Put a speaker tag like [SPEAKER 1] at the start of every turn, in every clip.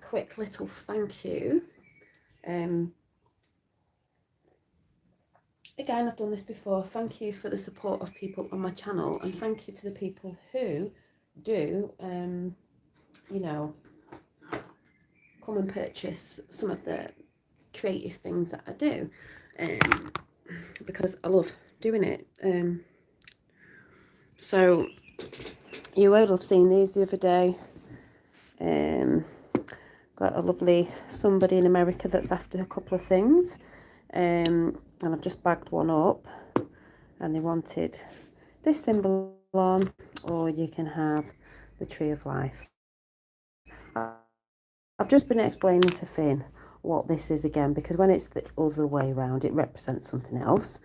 [SPEAKER 1] quick little thank you. Again, I've done this before. Thank you for the support of people on my channel, and thank you to the people who do, you know, come and purchase some of the creative things that I do, because I love doing it. So you would have seen these the other day. Got a lovely somebody in America that's after a couple of things, and I've just bagged one up, and they wanted this symbol on, or you can have the tree of life. I've just been explaining to Finn what this is again, because when it's the other way around, it represents something else.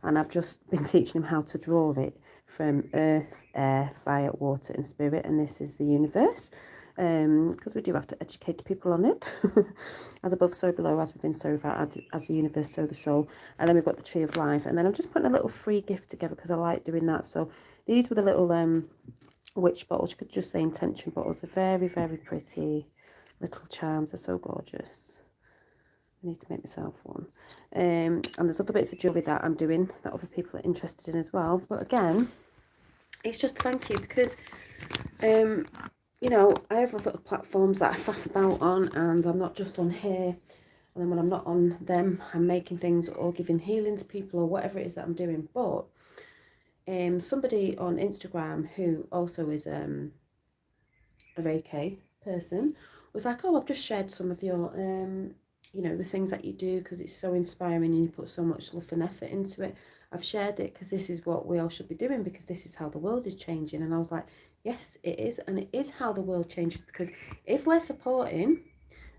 [SPEAKER 1] And I've just been teaching him how to draw it from earth, air, fire, water and spirit. And this is the universe, because we do have to educate people on it. As above, so below, as within, so without, as the universe, so the soul. And then we've got the tree of life. And then I'm just putting a little free gift together because I like doing that. So these were the little witch bottles. You could just say intention bottles. They're very, very pretty little charms. They're so gorgeous. I need to make myself one. And there's other bits of jewellery that I'm doing that other people are interested in as well. But again, it's just thank you, because you know, I have other platforms that I faff about on, and I'm not just on here. And then when I'm not on them, I'm making things or giving healing to people or whatever it is that I'm doing. But somebody on Instagram who also is a Reiki person was like, oh, I've just shared some of your you know, the things that you do because it's so inspiring and you put so much love and effort into it. I've shared it because this is what we all should be doing, because this is how the world is changing. And I was like, yes, it is. And it is how the world changes, because if we're supporting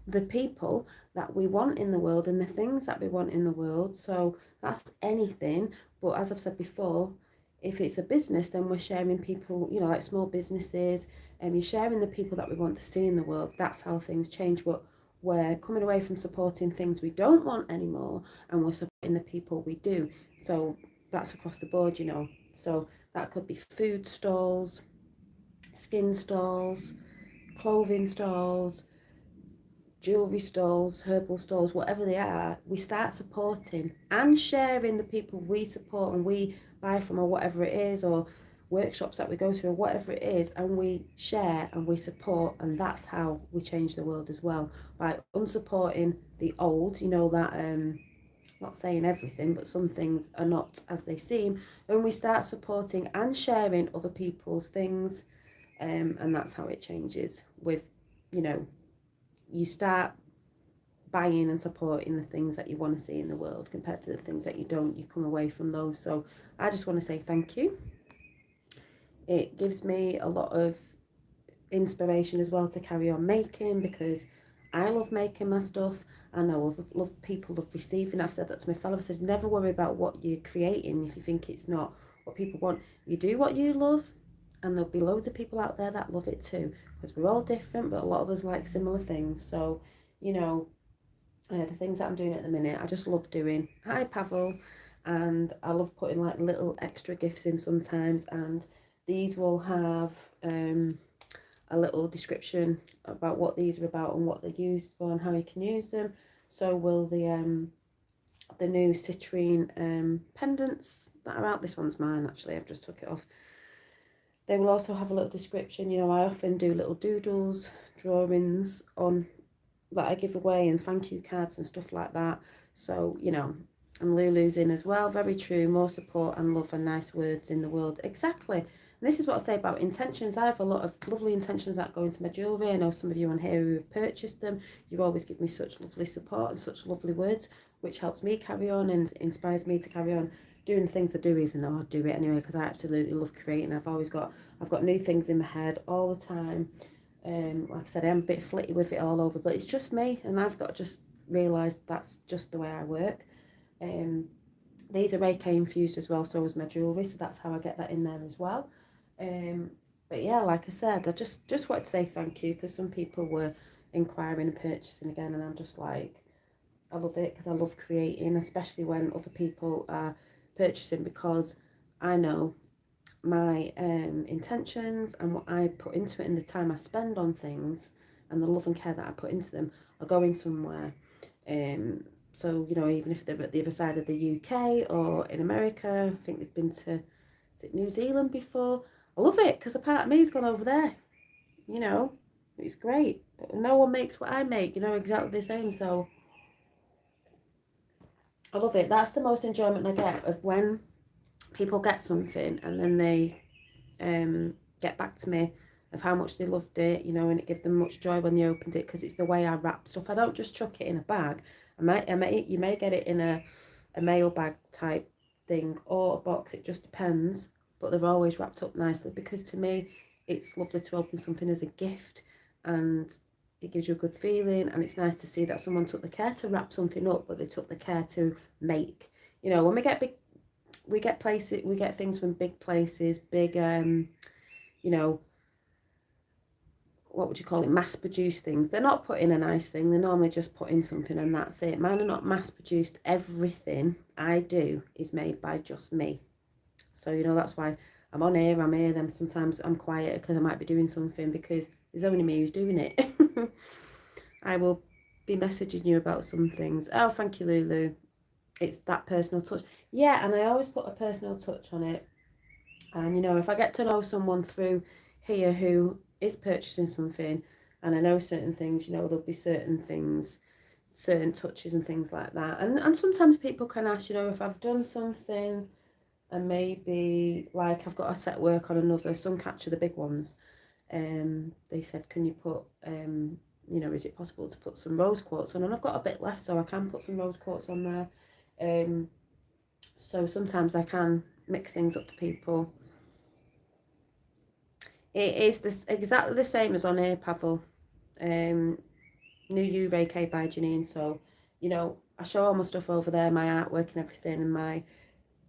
[SPEAKER 1] the people that we want in the world and the things that we want in the world, so that's anything. But as I've said before, if it's a business, then we're sharing people, you know, like small businesses, and you're sharing the people that we want to see in the world. That's how things change. But we're coming away from supporting things we don't want anymore, and we're supporting the people we do. So that's across the board, you know. So that could be food stalls, skin stalls, clothing stalls, jewellery stalls, herbal stalls, whatever they are. We start supporting and sharing the people we support and we buy from, or whatever it is, or workshops that we go to, or whatever it is, and we share and we support. And that's how we change the world as well, by unsupporting the old, you know, that not saying everything, but some things are not as they seem, and we start supporting and sharing other people's things, and that's how it changes. With, you know, you start buying and supporting the things that you want to see in the world compared to the things that you don't. You come away from those. So I just want to say thank you. It gives me a lot of inspiration as well to carry on making, because I love making my stuff. I know love people love receiving. I've said that to my fellow. I said, never worry about what you're creating if you think it's not what people want. You do what you love, and there'll be loads of people out there that love it too, because we're all different, but a lot of us like similar things. So, you know, the things that I'm doing at the minute, I just love doing. Hi, Pavel. And I love putting like little extra gifts in sometimes, and these will have a little description about what these are about and what they're used for and how you can use them. So will the new citrine pendants that are out. This one's mine actually, I've just took it off. They will also have a little description. You know, I often do little doodles, drawings on that I give away, and thank you cards and stuff like that. So, you know, and Lulu's in as well. Very true. More support and love and nice words in the world. Exactly. And this is what I say about intentions. I have a lot of lovely intentions that go into my jewellery. I know some of you on here who have purchased them. You always give me such lovely support and such lovely words, which helps me carry on and inspires me to carry on doing the things I do, even though I do it anyway, because I absolutely love creating. I've got new things in my head all the time. Like I said, I'm a bit flitty with it all over, but it's just me, and I've got to just realise that's just the way I work. These are Reiki infused as well, so is my jewellery, so that's how I get that in there as well. But yeah, like I said, I just wanted to say thank you, because some people were inquiring and purchasing again, and I'm just like, I love it, because I love creating, especially when other people are purchasing, because I know my intentions and what I put into it and the time I spend on things, and the love and care that I put into them are going somewhere. So, you know, even if they're at the other side of the UK or in America, I think they've been to, is it New Zealand before? I love it because a part of me's gone over there, you know. It's great. No one makes what I make, you know, exactly the same. So I love it. That's the most enjoyment I get of when people get something and then they get back to me of how much they loved it, you know, and it gives them much joy when they opened it because it's the way I wrap stuff. I don't just chuck it in a bag. You may get it in a mail bag type thing or a box. It just depends, but they're always wrapped up nicely because to me, it's lovely to open something as a gift, and it gives you a good feeling, and it's nice to see that someone took the care to wrap something up, but they took the care to make. You know, when we get things from big places, big you know, what would you call it, mass produced things. They're not put in a nice thing, they're normally just put in something and that's it. Mine are not mass produced. Everything I do is made by just me. So, you know, that's why I'm on here, I'm here, then sometimes I'm quiet because I might be doing something because there's only me who's doing it. I will be messaging you about some things. Oh, thank you, Lulu. It's that personal touch. Yeah, and I always put a personal touch on it. And, you know, if I get to know someone through here who is purchasing something and I know certain things, you know, there'll be certain things, certain touches and things like that. And sometimes people can ask, you know, if I've done something and maybe like I've got to set work on another Suncatcher, the big ones. They said, can you put, you know, is it possible to put some rose quartz on? And I've got a bit left, so I can put some rose quartz on there. So sometimes I can mix things up for people. It is exactly the same as on here, Pavel. New You Reiki by Janine. So, you know, I show all my stuff over there, my artwork and everything, and my,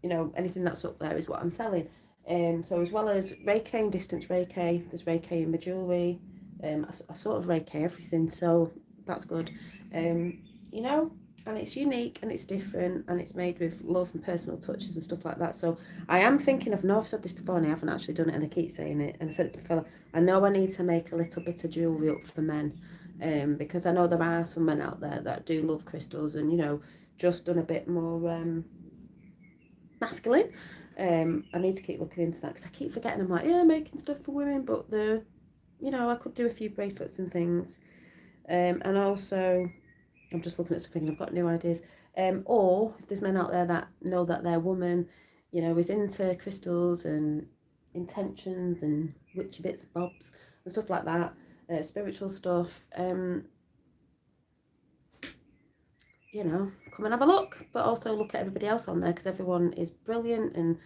[SPEAKER 1] you know, anything that's up there is what I'm selling. So as well as Reiki and distance Reiki, there's Reiki in my jewellery. I sort of Reiki everything, so that's good. You know, and it's unique and it's different and it's made with love and personal touches and stuff like that. So I am thinking of, no, I've said this before and I haven't actually done it and I keep saying it, and I said it to the fella, I know I need to make a little bit of jewellery up for men, because I know there are some men out there that do love crystals and, you know, just done a bit more masculine. I need to keep looking into that because I keep forgetting. I'm like, yeah, making stuff for women, but you know, I could do a few bracelets and things. And also, I'm just looking at something and I've got new ideas. Or if there's men out there that know that their woman, you know, is into crystals and intentions and witchy bits and bobs and stuff like that, spiritual stuff, you know, come and have a look, but also look at everybody else on there because everyone is brilliant and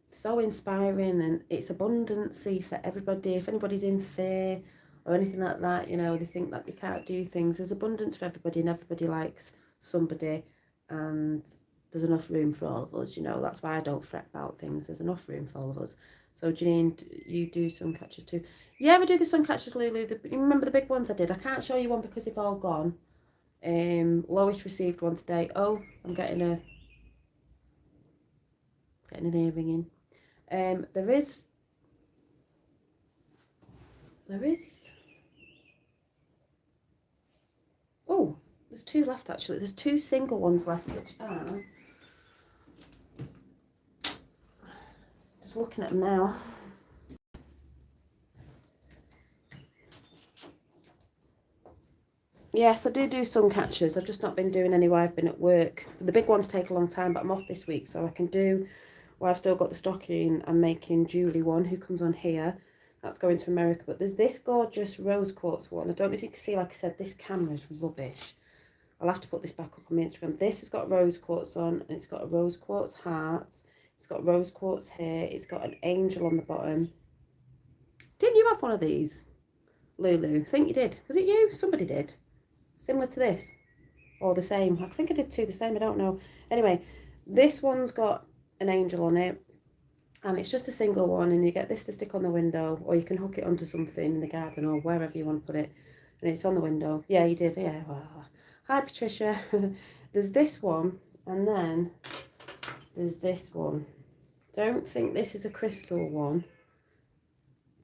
[SPEAKER 1] so inspiring, and it's abundancy for everybody. If anybody's in fear or anything like that, you know, they think that they can't do things, there's abundance for everybody and everybody likes somebody, and there's enough room for all of us, you know. That's why I don't fret about things. There's enough room for all of us. So Janine, you do sun catchers too? Yeah, we do the sun catchers, Lulu. You remember the big ones I did? I can't show you one because they've all gone. Lois received one today. Oh, I'm getting an earring in. There is. Oh, there's two left actually. There's two single ones left, which are. Just looking at them now. Yes, I do sun catchers. I've just not been doing any while I've been at work. The big ones take a long time, but I'm off this week, so I can do. Well, I've still got the stocking. I'm making Julie one, who comes on here. That's going to America. But there's this gorgeous rose quartz one. I don't know if you can see, like I said, this camera is rubbish. I'll have to put this back up on my Instagram. This has got rose quartz on, and it's got a rose quartz heart. It's got rose quartz here. It's got an angel on the bottom. Didn't you have one of these, Lulu? I think you did. Was it you? Somebody did. Similar to this. Or the same. I think I did two the same. I don't know. Anyway, this one's got an angel on it. And it's just a single one. And you get this to stick on the window. Or you can hook it onto something in the garden or wherever you want to put it. And it's on the window. Yeah, you did. Yeah. Well, hi, Patricia. There's this one. And then there's this one. Don't think this is a crystal one.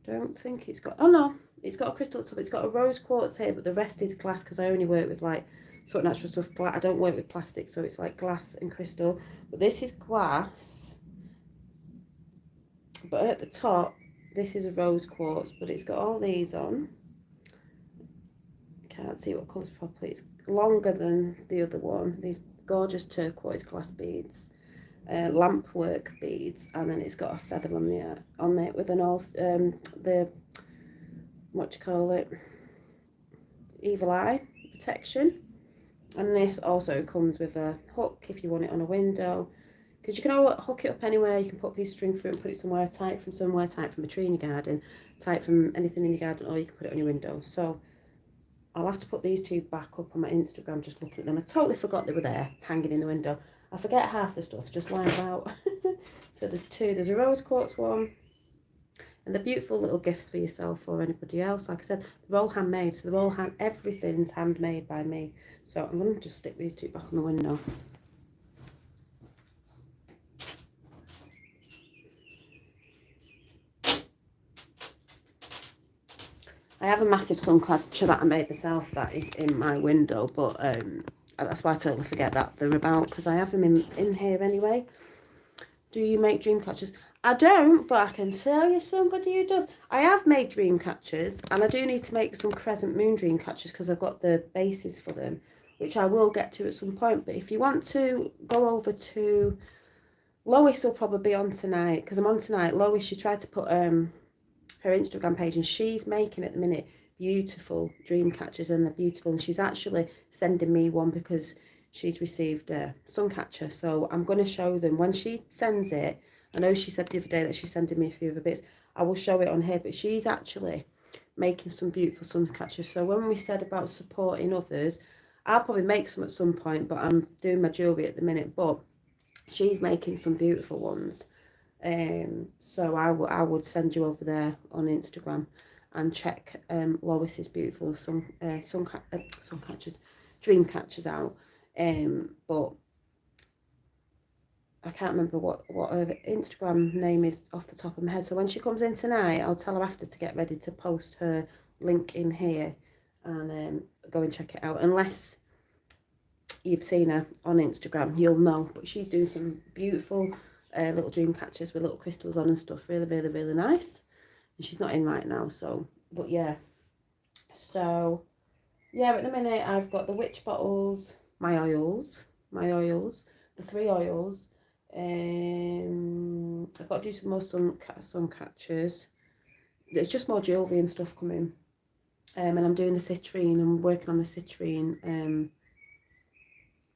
[SPEAKER 1] Don't think it's got... Oh, no. It's got a crystal at the top. It's got a rose quartz here, but the rest is glass because I only work with like sort of natural stuff. I don't work with plastic, so it's like glass and crystal. But this is glass. But at the top, this is a rose quartz, but it's got all these on. Can't see what colours properly. It's longer than the other one. These gorgeous turquoise glass beads. Lamp work beads, and then it's got a feather on it with an all the what do you call it, evil eye protection. And this also comes with a hook if you want it on a window, because you can hook it up anywhere. You can put a piece of string through it and put it somewhere, tie it from a tree in your garden, tie it from anything in your garden, or you can put it on your window. So I'll have to put these two back up on my Instagram, just looking at them. I totally forgot they were there, hanging in the window. I forget half the stuff, just lying about. So there's two. There's a rose quartz one. And they're beautiful little gifts for yourself or anybody else. Like I said, they're all handmade. So they're all everything's handmade by me. So I'm going to just stick these two back on the window. I have a massive sun catcher that I made myself that is in my window, but that's why I totally forget that they're about, because I have them in here anyway. Do you make dream catchers? I don't, but I can tell you somebody who does. I have made dream catchers, and I do need to make some crescent moon dream catchers because I've got the bases for them, which I will get to at some point. But if you want to go over to Lois, will probably be on tonight because I'm on tonight. Lois, she tried to put her Instagram page, and she's making at the minute beautiful dream catchers, and they're beautiful. And she's actually sending me one because she's received a sun catcher, so I'm going to show them when she sends it. I know she said the other day that she's sending me a few other bits. I will show it on here, but she's actually making some beautiful sun catchers. So when we said about supporting others, I'll probably make some at some point, but I'm doing my jewellery at the minute. But she's making some beautiful ones. So I would send you over there on Instagram and check Lois's beautiful sun catchers, dream catchers out. But I can't remember what her Instagram name is off the top of my head. So when she comes in tonight, I'll tell her after to get ready to post her link in here and go and check it out. Unless you've seen her on Instagram, you'll know. But she's doing some beautiful little dream catchers with little crystals on and stuff. Really, really, really nice. And she's not in right now, so, but yeah. So, yeah, at the minute I've got the witch bottles, my oils, the 3 oils. I've got to do some more sun catchers. There's just more jewellery and stuff coming. And I'm doing the citrine. I'm working on the citrine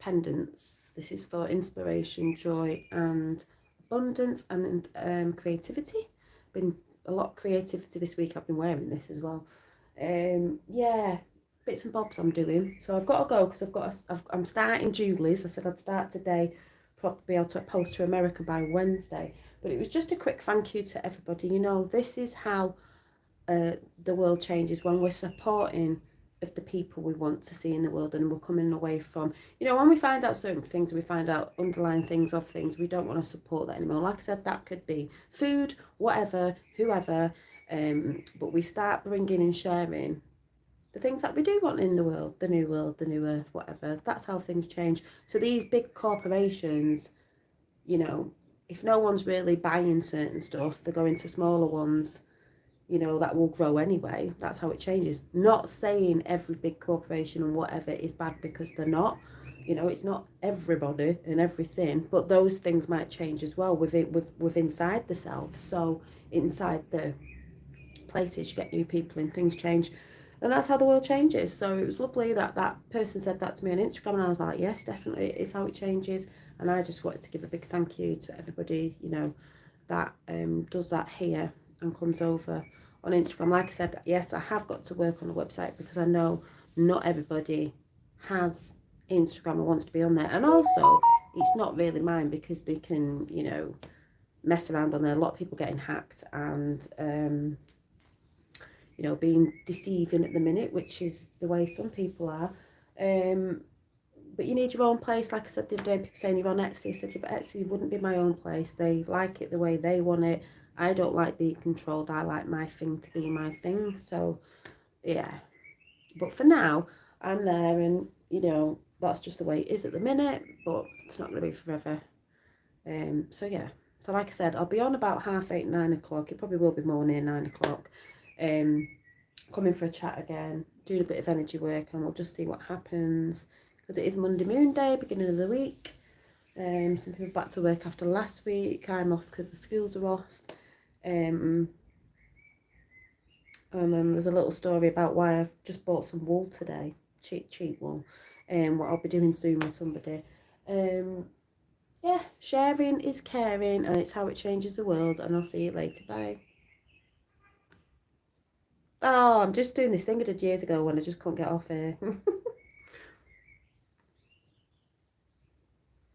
[SPEAKER 1] pendants. This is for inspiration, joy, and abundance, and creativity. Been a lot of creativity this week. I've been wearing this as well. Yeah, bits and bobs I'm doing. So I've got to go because I'm starting Julie's. I said I'd start today, probably be able to post to America by Wednesday. But it was just a quick thank you to everybody. You know, this is how the world changes, when we're supporting of the people we want to see in the world, and we're coming away from, you know, when we find out certain things, we find out underlying things of things, we don't want to support that anymore. Like I said, that could be food, whatever, whoever, but we start bringing and sharing the things that we do want in the world, the new earth, whatever. That's how things change. So these big corporations, you know, if no one's really buying certain stuff, they're going to smaller ones, you know, that will grow anyway. That's how it changes. Not saying every big corporation and whatever is bad, because they're not. You know, it's not everybody and everything, but those things might change as well within inside the self. So inside the places, you get new people and things change, and that's how the world changes. So it was lovely that that person said that to me on Instagram, and I was like, yes, definitely, it is how it changes. And I just wanted to give a big thank you to everybody, you know, that does that here and comes over on Instagram. Like I said, yes, I have got to work on the website because I know not everybody has Instagram or wants to be on there. And also, it's not really mine because they can, you know, mess around on there. A lot of people getting hacked and, you know, being deceiving at the minute, which is the way some people are. But you need your own place. Like I said the other day, people saying you're on Etsy. I said, yeah, but Etsy wouldn't be my own place. They like it the way they want it. I don't like being controlled. I like my thing to be my thing. So yeah, but for now, I'm there, and that's just the way it is at the minute. But it's not going to be forever. So yeah. So like I said, I'll be on about 8:30, 9 o'clock. It probably will be more near 9 o'clock. Um, Coming for a chat again, doing a bit of energy work, and we'll just see what happens. Because it is Monday Moon Day, beginning of the week. Some people back to work after last week. I'm off because the schools are off. And then there's a little story about why I've just bought some wool today, cheap wool, what I'll be doing soon with somebody. Yeah, sharing is caring, and it's how it changes the world. And I'll see you later. Bye. Oh, I'm just doing this thing I did years ago when I just couldn't get off here.